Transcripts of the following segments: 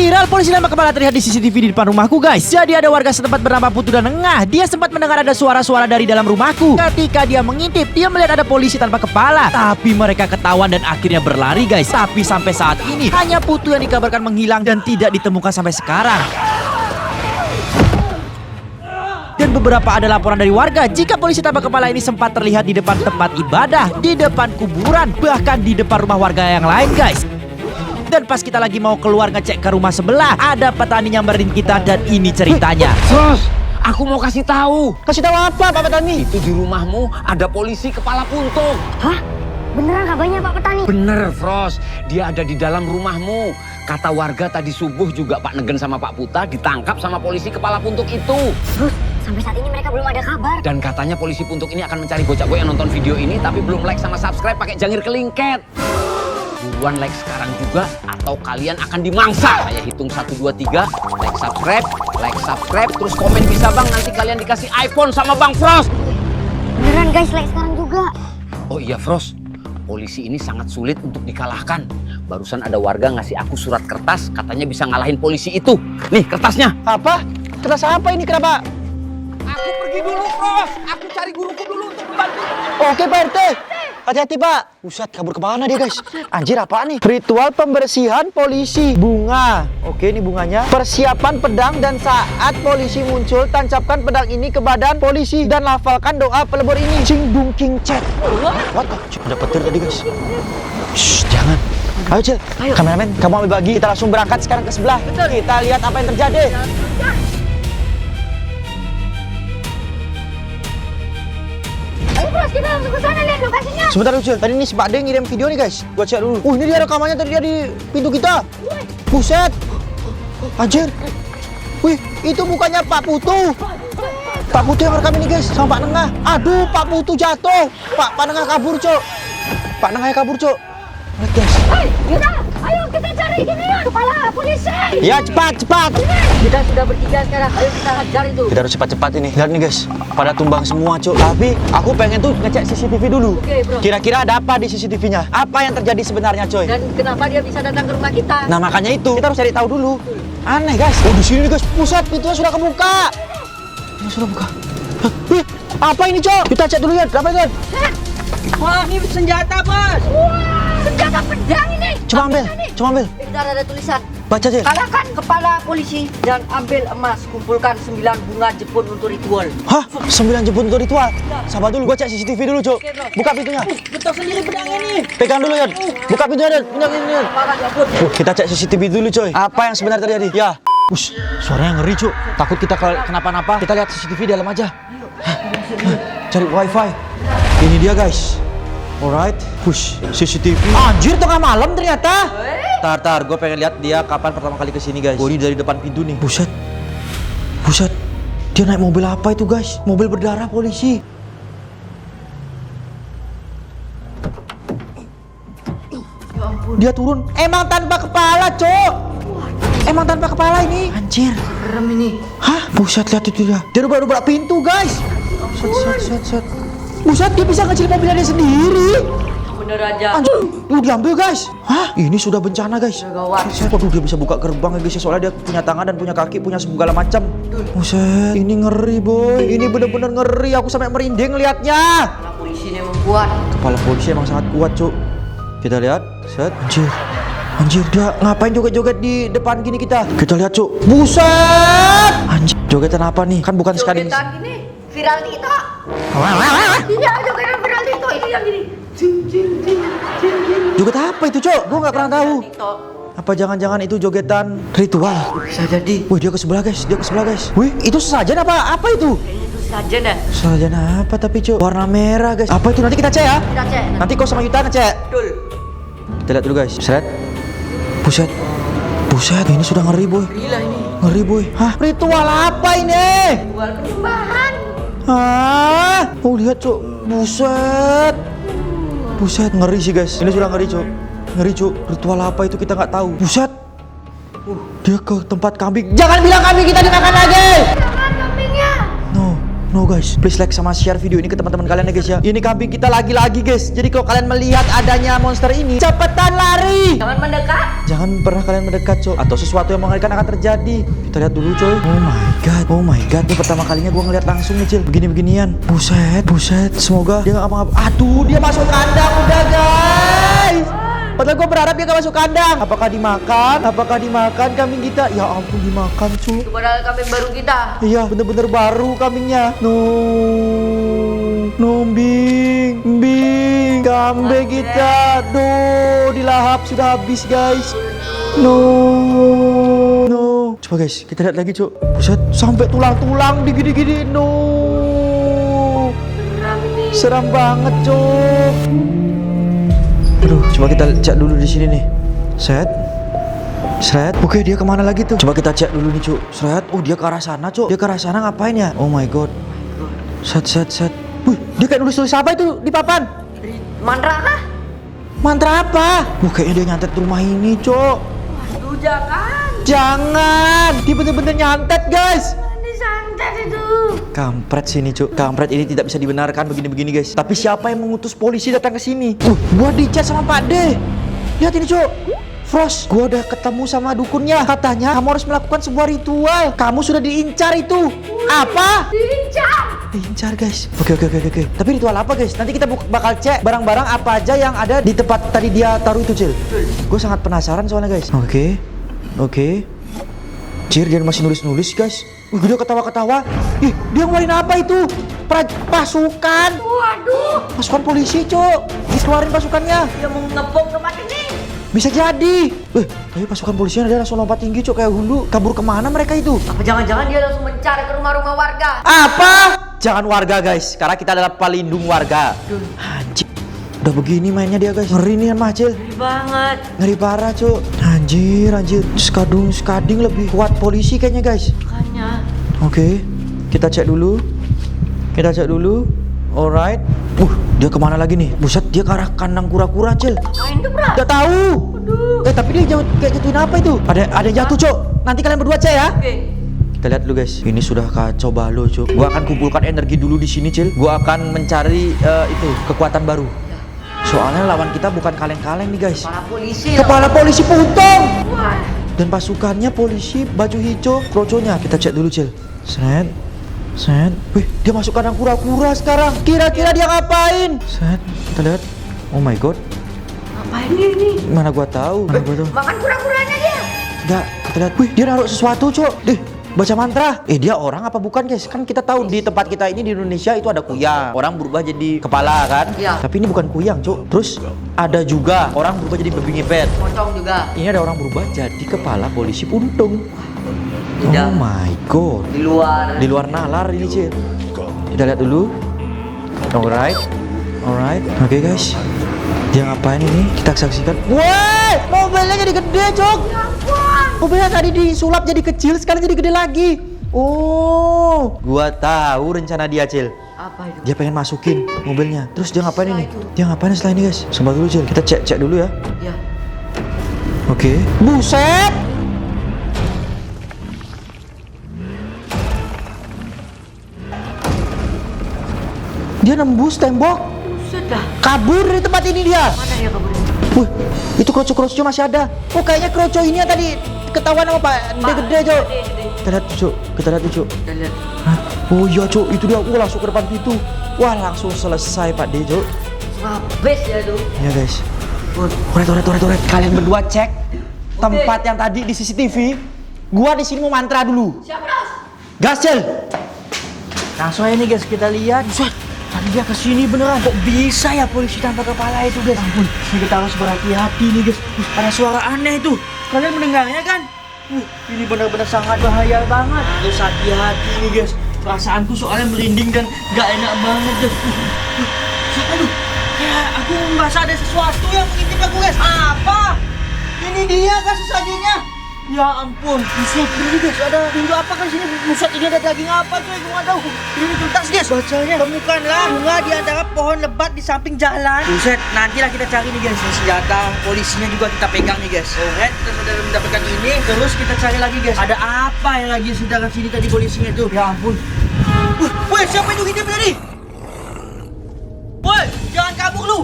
Viral, polisi nambah kepala terlihat di CCTV di depan rumahku, guys. Jadi ada warga setempat bernama Putu dan Nengah. Dia sempat mendengar ada suara-suara dari dalam rumahku. Ketika dia mengintip, dia melihat ada polisi tanpa kepala. Tapi mereka ketahuan dan akhirnya berlari, guys. Tapi sampai saat ini hanya Putu yang dikabarkan menghilang dan tidak ditemukan sampai sekarang. Dan beberapa ada laporan dari warga jika polisi tanpa kepala ini sempat terlihat di depan tempat ibadah, di depan kuburan, bahkan di depan rumah warga yang lain, guys. Dan pas kita lagi mau keluar ngecek ke rumah sebelah, ada petani nyamperin kita dan ini ceritanya. Fros, aku mau kasih tahu. Kasih tahu apa, Pak Petani? Itu di rumahmu ada polisi kepala puntung. Hah? Beneran kabarnya Pak Petani? Bener, Fros. Dia ada di dalam rumahmu. Kata warga tadi subuh juga Pak Negen sama Pak Puta ditangkap sama polisi kepala puntung itu. Terus, sampai saat ini mereka belum ada kabar. Dan katanya polisi puntung ini akan mencari bocah gue yang nonton video ini tapi belum like sama subscribe pakai jangir kelingket. Buruan like sekarang juga atau kalian akan dimangsa. Saya hitung 1, 2, 3, like subscribe, terus komen bisa bang, nanti kalian dikasih iPhone sama Bang Fros. Beneran guys, like sekarang juga. Oh iya Fros, polisi ini sangat sulit untuk dikalahkan. Barusan ada warga ngasih aku surat kertas, katanya bisa ngalahin polisi itu. Nih kertasnya. Apa? Kertas apa ini, kenapa? Aku pergi dulu Fros, aku cari guruku dulu untuk membantu. Oke, Pak RT. Hati-hati, Pak. Buset, kabur kemana dia, guys? Anjir, apaan nih? Ritual pembersihan polisi. Bunga. Oke, ini bunganya. Persiapan pedang dan saat polisi muncul, tancapkan pedang ini ke badan polisi dan lafalkan doa pelebur ini. Cing bung king cek. What? Ada petir tadi, guys. Shh, jangan. Ayo, Cil. Kameramen, kamu ambil bagi. Kita langsung berangkat sekarang ke sebelah. Betul. Kita lihat apa yang terjadi. Ayo Bros, kita langsung ke sana lihat lokasinya. Sebentar, Ucil. Tadi ini si Pak De ngirim video nih, guys. Gua cek dulu. Ini dia rekamannya tadi dia di pintu kita. Buset. Anjir. Wih, itu bukannya Pak Putu. Pak Putu yang rekam ini, guys, sama Pak Nengah. Aduh, Pak Putu jatuh. Pak Nengah kabur, Cok. Pak Nengah kabur, Cok. Lihat, guys. Hei, Yuda, ayo kita cari ini kepala polisi. Ya, cepat. Kita sudah bertiga sekarang, ayo kita hajar itu. Kita harus cepat-cepat ini. Lihat nih, guys. Pada tumbang semua, Cok. Tapi aku pengen tuh ngecek CCTV dulu. Oke, bro. Kira-kira ada apa di CCTV-nya? Apa yang terjadi sebenarnya, coy? Dan kenapa dia bisa datang ke rumah kita? Nah, makanya itu kita harus cari tahu dulu. Aneh, guys. Oh, di sini nih, guys. Pusat pintunya sudah kebuka. Ya, sudah buka. Wih, apa ini, Cok? Kita cek dulu ya. Apa itu? Wah, ini senjata, Bos. Wah, senjata pedang ini. Coba ambil. Bentar, ada tulisan. Baca, Cil. Kalahkan kepala polisi dan ambil emas. Kumpulkan 9 bunga Jepun untuk ritual. Hah? 9 jebun untuk ritual? Sabar dulu, gua cek CCTV dulu, Cok. Oke, bro. Buka pintunya. Betul sendiri pedangnya nih. Pegang dulu, ya. Buka pintunya, Dan. Pindah pintunya. Parah, Jepun. Kita cek CCTV dulu, coy. Apa yang sebenarnya terjadi? Ya. Suaranya ngeri, Cuk. Takut kita kenapa-napa. Kita lihat CCTV di dalam aja. Cari wifi. Ini dia, guys. Alright. Push. CCTV. Anjir, tengah malam ternyata. Tar, gue pengen lihat dia kapan pertama kali kesini, guys. Oh, ini dari depan pintu nih. Buset. Dia naik mobil apa itu, guys? Mobil berdarah polisi. Dia turun. Emang tanpa kepala, Cok. Emang tanpa kepala ini. Anjir. Serem ini. Hah? Buset, lihat itu dia. Dia rubah-rubah pintu, guys. Set. Buset, dia bisa ngecilin mobilnya dia sendiri. Bener aja. Anjir, diambil, guys. Hah? Ini sudah bencana, guys. Gawat. Waduh, dia bisa buka gerbang, guys. Soalnya dia punya tangan dan punya kaki, punya segala macam. Buset, ini ngeri, boy. Ini bener-bener ngeri. Aku sampai merinding liatnya. Kepala polisi ini membuat. Kepala polisi emang sangat kuat, Cuk. Kita lihat. Set. Anjir, dia ngapain joget-joget di depan gini kita? Kita lihat, Cuk. Buset! Anjir, jogetan apa nih? Kan bukan sekali. Jogetan ini viral TikTok. Iya, jogetan viral TikTok itu yang gini. Joget apa itu, Cuk? Gua nggak pernah tahu. TikTok. Apa jangan-jangan itu jogetan ritual? Bisa jadi. Wih, dia ke sebelah, guys. Wih, itu sesajen apa? Apa itu? Kayaknya itu saja dah. Sesajen apa tapi, Cuk? Warna merah, guys. Apa itu? Nanti kita cek ya. Kita cek. Nanti kau sama Yuta ngecek. Betul. Kita lihat dulu, guys. Seret. Buset, ini sudah ngeri, boy. Gila ini. Ngeri, boy. Hah? Ritual apa ini? Jual penyembahan. Hah? Oh, lihat, Cuk. Buset, ngeri sih, guys. Ini sudah ngeri, Cuk. Ritual apa itu kita nggak tahu. Buset. Dia ke tempat kambing. Jangan bilang kambing kita dimakan lagi. Jangan kambingnya. No, no guys. Please like sama share video ini ke teman-teman kalian ya guys ya. Ini kambing kita lagi-lagi guys. Jadi kalau kalian melihat adanya monster ini, cepetan lari. Jangan mendekat. Jangan pernah kalian mendekat coy. Atau sesuatu yang mengerikan akan terjadi. Kita lihat dulu coy. Oh my god. Oh my god. Ini pertama kalinya gue ngeliat langsung nih Cil. Begini-beginian. Buset. Buset. Semoga dia gak ngapa-ngapa. Aduh dia masuk kandang udah guys. Padahal gue berharap dia gak masuk kandang. Apakah dimakan? Apakah dimakan kambing kita? Ya ampun dimakan cuy. Itu padahal kambing baru kita. Iya bener-bener baru kambingnya. No. Nombing. Bing. Kambing kita. Duh dilahap sudah habis guys. No. No. Coba guys kita lihat lagi cuy. Buset sampai tulang-tulang digini-gini. No. Seram banget cuy. Aduh, coba kita cek dulu di sini nih. Set. Oke, dia kemana lagi tuh? Coba kita cek dulu nih, Cuk. Set. Oh, dia ke arah sana, Cuk. Dia ke arah sana ngapain ya? Oh my god. Set. Wih, dia kayak nulis apa itu di papan? Mantra kah? Mantra apa? Kayaknya dia nyantet di rumah ini, Cuk. Waduh, jangan. Jangan. Dia bener-bener nyantet, guys. Disantet itu. Kampret sini Cuk. Kampret ini tidak bisa dibenarkan begini-begini guys. Tapi siapa yang mengutus polisi datang ke sini? Gua dicat sama Pak D. Lihat ini Cuk. Frost, gua udah ketemu sama dukunnya. Katanya kamu harus melakukan sebuah ritual. Kamu sudah diincar itu. Apa? Diincar guys. Oke. Tapi ritual apa guys? Nanti kita bakal cek barang-barang apa aja yang ada di tempat tadi dia taruh itu Cil. Gue sangat penasaran soalnya guys. Oke. Cir, dia masih nulis guys. Dia ketawa-ketawa. Ih, dia ngeluarin apa itu? Pasukan. Waduh. Pasukan polisi, Cuk. Dikeluarin pasukannya. Dia mau ngebom tempat ini. Bisa jadi. Tapi pasukan polisinya dia langsung lompat tinggi, Cuk, kayak hundu. Kabur kemana mereka itu? Apa jangan-jangan dia langsung mencari ke rumah-rumah warga? Apa? Jangan warga, guys. Karena kita adalah pelindung warga. Anjir. Udah begini mainnya dia, guys. Ngeri nih mah, Cil. Ngeri banget. Ngeri parah, Cuk. Anjir. Skading lebih kuat polisi kayaknya, guys. Makanya. Oke, kita cek dulu. Alright. Dia kemana lagi nih? Buset, dia ke arah kandang kura-kura, Cil. Main tuh, Bra. Gak tahu. Aduh. Tapi dia jauh kayak gituin apa itu? Ada yang jatuh, Cok. Nanti kalian berdua cek ya. Oke. Kita lihat dulu, guys. Ini sudah kacau balau, Cok. Gua akan kumpulkan energi dulu di sini, Cil. Gua akan mencari itu kekuatan baru. Soalnya lawan kita bukan kaleng-kaleng nih, guys. Kepala polisi Puntong. Wah. Dan pasukannya polisi baju hijau, kroconya. Kita cek dulu, Cil. Set. Wih, dia masuk kandang kura-kura sekarang. Kira-kira dia ngapain? Set. Kita lihat. Oh my god. Ngapain dia ini? Mana gua tahu? Makan kura-kuranya dia. Enggak, kita lihat. Wih, dia naruh sesuatu, Cok. Baca mantra. Dia orang apa bukan, guys? Kan kita tahu di tempat kita ini di Indonesia itu ada kuyang. Orang berubah jadi kepala kan? Iya. Tapi ini bukan kuyang, Cok. Terus ada juga orang berubah jadi babi ngepet. Pocong juga. Ini ada orang berubah jadi kepala polisi Puntung. Tidak. Oh my god. Di luar Nalar ini, Cil. Kita lihat dulu. Alright. Oke, guys. Dia ngapain ini? Kita saksikan. Woi, mobilnya jadi gede, Cok. Mobilnya tadi disulap jadi kecil, sekarang jadi gede lagi. Oh, gua tahu rencana dia, Cil. Apa itu? Dia pengen masukin mobilnya. Terus dia ngapain ini? Dia ngapain setelah ini, guys? Sabar dulu, Cil. Kita cek dulu ya. Ya. Oke. Buset. Dia nembus tembok. Buset dah. Kabur dari tempat ini dia. Mana dia kabur? Wih, itu kroco-kroco masih ada. Oh, kayaknya kroco ini yang tadi ketahuan sama Pak D gede, Cok. Kita lihat, Cok. Kita lihat. Hah? Oh iya, Cok. Itu dia. Langsung ke depan pintu. Wah, langsung selesai Pak D, Cok. Habis ya tuh. Iya, guys. Toret. Kalian berdua cek tempat yang tadi di CCTV. Gua di sini mau mantra dulu. Siap, Bros. Gas, Cel. Langsung aja nih, guys. Kita lihat. Buset. Tadi dia kesini beneran. Kok bisa ya polisi tanpa kepala itu, guys? Ampun, kita harus berhati-hati nih, guys. Ada suara aneh tuh. Kalian mendengarnya kan? Ini benar-benar sangat bahaya banget. Harus hati-hati nih, guys. Perasaanku soalnya merinding dan gak enak banget, guys. Aduh, ya aku merasa ada sesuatu yang mengintip aku, guys. Apa? Ini dia, guys, sesajinya. Ya ampun, buset, ini guys, ada pintu apa kan sini? Buset, ini ada daging apa tuh? Gue nggak tahu. Ini tuntas, guys. Bacanya temukanlah bunga di antara pohon lebat di samping jalan. Buset, nantilah kita cari nih, guys. Senjata polisinya juga kita pegang nih, guys. Alright, kita sudah mendapatkan ini. Terus kita cari lagi, guys. Ada apa yang lagi sedang sini tadi polisinya itu? Ya ampun. Woi, siapa itu hidup tadi? Woi, jangan kabur lu.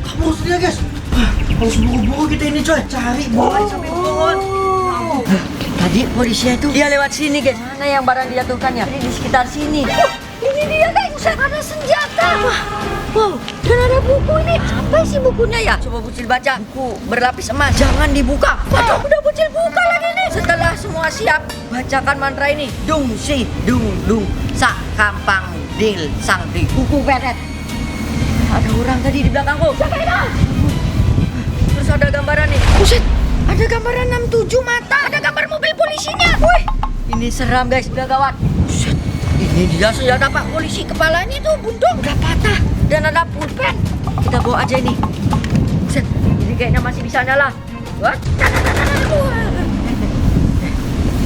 Kabur sudah guys. Harus buru-buru kita ini coy. Cari bawa sampai pohon. Tadi polisi itu dia lewat sini guys. Mana yang barang dijatuhkannya? Ini di sekitar sini. Ini dia guys. Buset, ada senjata. Wow, dan ada buku ini. Apa isi bukunya ya? Coba Bucil baca. Buku berlapis emas. Jangan dibuka. Aduh, udah Bucil buka lagi nih. Setelah semua siap, bacakan mantra ini. Dung si, dung dung, sa kampang dil sang di. Buku peret. Ada orang tadi di belakangku. Siapa itu? Terus ada gambaran nih. Buset, ada gambaran 67 mata. Ada gambar mobil polisinya. Wih, ini seram guys. Udah gawat. Buset, ini dia senjata Pak polisi. Kepalanya tuh buntung. Udah patah. Dan ada pulpen. Kita bawa aja ini. Buset, ini kayaknya masih bisa nyala. Wah,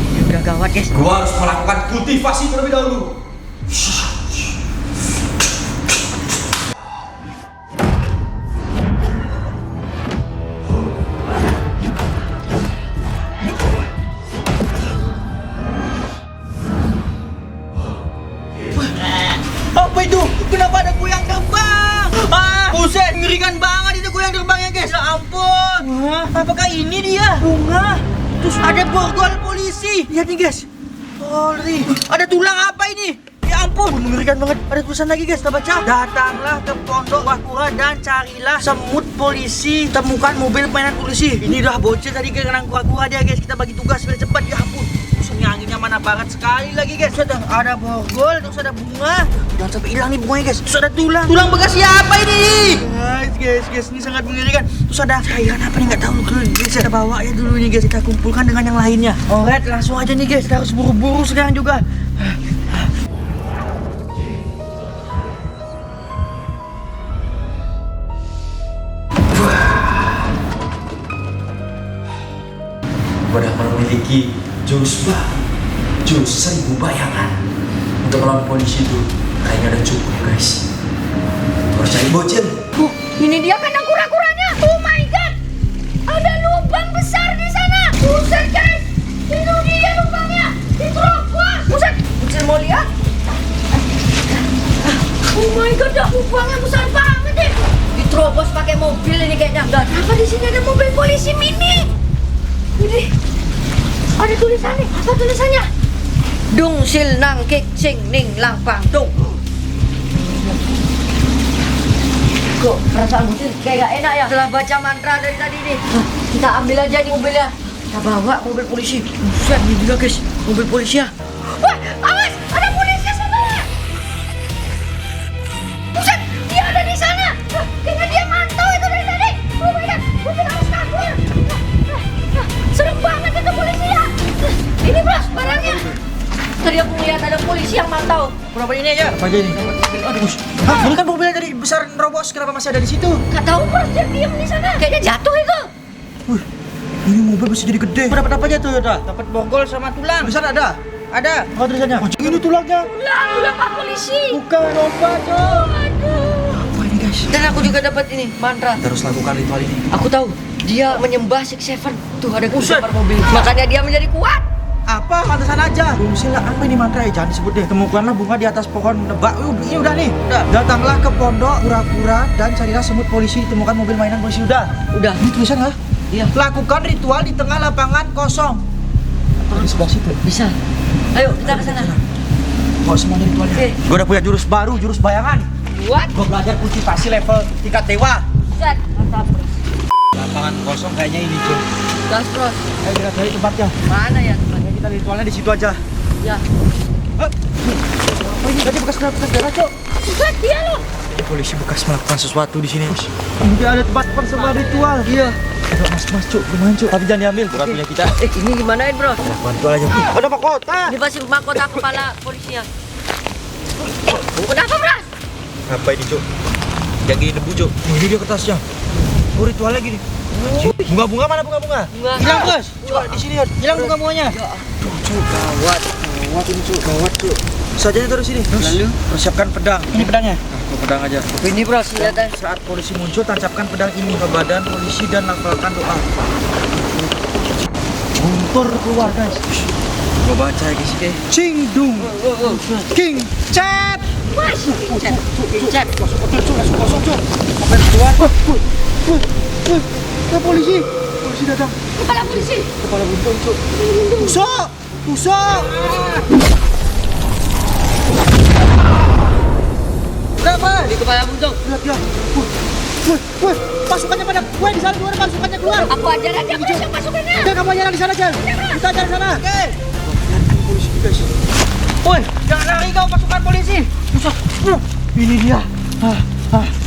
ini udah gawat guys. Gua harus melakukan kultivasi terlebih dahulu. Apa itu? Kenapa ada kuyang terbang? Buset, mengerikan banget itu kuyang terbangnya guys. Ya ampun. Apakah ini dia? Bunga. Terus ada borgol polisi. Lihat nih guys. Polri. Ada tulang apa ini? Ya ampun, mengerikan banget. Ada tulisan lagi guys, kita baca. Datanglah ke Pondok Wakura dan carilah semut polisi. Temukan mobil mainan polisi. Ini udah bocil tadi ke Renang Kura-Kura dia guys. Kita bagi tugas biar cepat. Ya ampun. Musuhnya anginnya mana banget sekali lagi guys. Terus ada borgol, terus ada bunga. Jangan sampai hilang nih bunganya guys. Terus ada tulang. Tulang bekas siapa ini? Guys, ini sangat mengerikan. Terus ada cairan apa nih nggak tahu. Guys, kita bawa ya dulu nih guys. Kita kumpulkan dengan yang lainnya. Alright, langsung aja nih guys. Kita harus buru-buru sekarang juga. Gua dapat memiliki jurus 1000 bayangan untuk melawan polisi itu. Kayaknya udah cukup guys. Harus cari bocil. Ini dia kandang kura-kuranya. Oh my god. Ada lubang besar di sana. Buset guys. Itu dia lubangnya. Diterobos. Buset. Buset mau lihat? Oh my god, dah lubangnya besar banget nih. Diterobos pakai mobil ini kayaknya. Dan apa di sini ada mobil polisi mini? Ini ada tulisannya. Apa tulisannya? Dung sil nang kik sing ning lang pang dung. Kok perasaan Bucil kayak gak enak ya setelah baca mantra dari tadi nih. Kita ambil aja nih mobilnya. Kita bawa mobil polisi. Buset, ini juga guys, mobil polisi ya. Wah, awas, ada polisi sebenarnya. Buset, dia ada di sana. Kayaknya dia mantau itu dari tadi. Oh my god, Bucil harus kabur. Serem banget itu polisi ya. Ini bos, barangnya. Tadi aku lihat ada polisi yang mantau. Berapa ini aja? Apa aja ini? Aduh, ini kan mobilnya tadi besar nerobos. Kenapa masih ada di situ? Gak tahu bos, dia diam di sana. Kayaknya jatuh itu. Wih, ini mobil masih jadi gede. Dapat apa aja tuh Yota? Dapat borgol sama tulang. Besar ada? Ada. Apa tulisannya? Oh, ini tulangnya. Lah, Pak polisi. Bukan obat, Cok. Aduh. Apa ini guys? Dan aku juga dapat ini mantra. Terus lakukan ritual ini. Aku tahu dia menyembah Six Seven. Tuh ada Buset. gambar mobil. Makanya dia menjadi kuat. Apa? Pantesan aja. Fungsi lah apa ini mantra ya? Jangan disebut deh. Temukanlah bunga di atas pohon nebak. Ini udah nih. Udah. Datanglah ke Pondok Kura-Kura dan carilah semut polisi. Temukan mobil mainan polisi. Udah. Udah. Ini tulisan nggak? Iya. Lakukan ritual di tengah lapangan kosong. Atau di sebelah situ. Bisa. Ayo kita ke sana. Bawa semua ritualnya. Oke. Gue udah punya jurus baru, jurus bayangan. Buat. Gue belajar kultivasi level tingkat dewa. Set. Mantap. Lapangan kosong kayaknya ini cuy. Gas terus. Ayo kita cari tempatnya. Mana ya tempatnya? Kita ritualnya di situ aja. Ya. Oh ini tadi bekas darah cok. Buset dia loh. Polisi bekas melakukan sesuatu di sini. Ini ada tempat persembahan ritual. Iya. Ada mas cok, lumayan cok. Tapi jangan diambil, bukan punya kita. Ini gimanain bro? Lakukan ritual aja. Ada mahkota. Ini pasti mahkota kepala polisinya. Kenapa bro? Apa ini cok? Jangan gini debu cok. Ini dia kertasnya. Oh ritual lagi nih. Bunga-bunga mana bunga-bunga? Bunga. Hilang bos. Coba di sini hilang bunga-bunganya. Ya. Cuk, gawat. Gawat ini cuk, gawat cuk. Sajanya terus sini. Lalu persiapkan pedang. Ini pedangnya. Aku pedang aja. Ini bro senjata. Saat polisi muncul, tancapkan pedang ini ke badan polisi dan lafalkan doa. Guntur keluar guys. Gua baca ya guys, oke. Cingdung. King Chat. Mas, cek. Apa yang keluar? Ada polisi. Polisi datang. Kepala polisi. Kepala buntung, Cuk. Tusuk. Tusuk. Kenapa? Di kepala buntung. Lihat ya. Wih, pasukannya pada. Wih, di sana keluar, pasukannya keluar. Aku ajar aja besok pasukannya. Oke, kamu aja di sana, Jal. Kita aja di sana. Oke. Polisi, guys. Woi, jangan lari kau pasukan polisi. Pusat. Ini dia.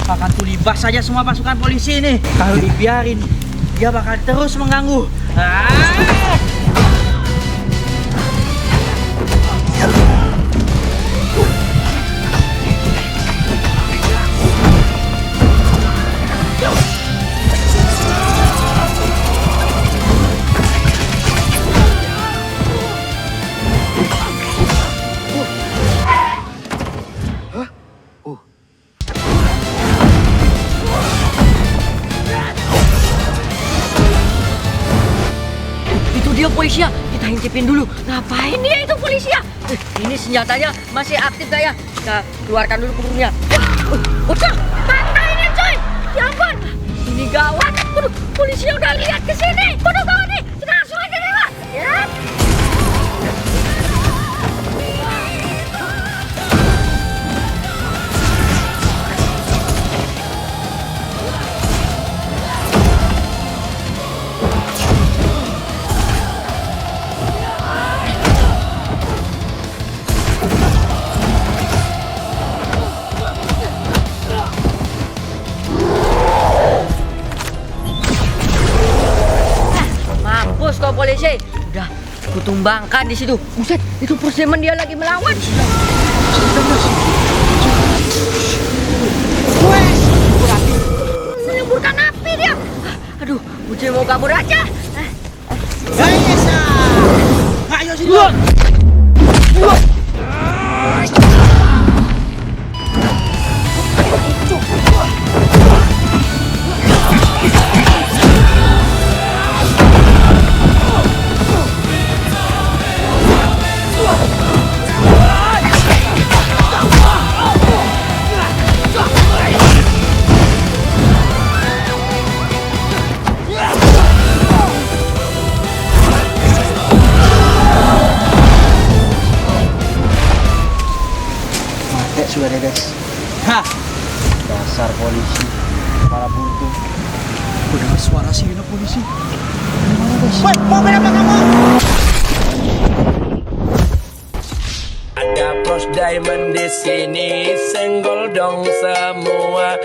Akan tulibas saja semua pasukan polisi ini. Kalau dibiarin, dia bakal terus mengganggu. Itu dia polisi ya. Kita intipin dulu. Ngapain dia itu polisi ya? Ini senjatanya masih aktif gak ya? Kita keluarkan dulu pelurunya. Udah, patahin coy. Ya ampun. Ini gawat. Waduh, polisi udah lihat ke sini. Waduh, gawat nih. Kita langsung aja deh, Pak. Ya. Mampus kau polisi. Udah, kutumbangkan di situ. Buset, itu Perseman dia lagi melawan. Menyemburkan api dia. Aduh, Uci mau kabur aja. Ayo sini. Sudah deh guys. Dasar polisi kepala buntung. Aku dengar suara sirine polisi. Mana guys? Woi, mobil apa kamu? Ada Pros Diamond di sini, senggol dong semua.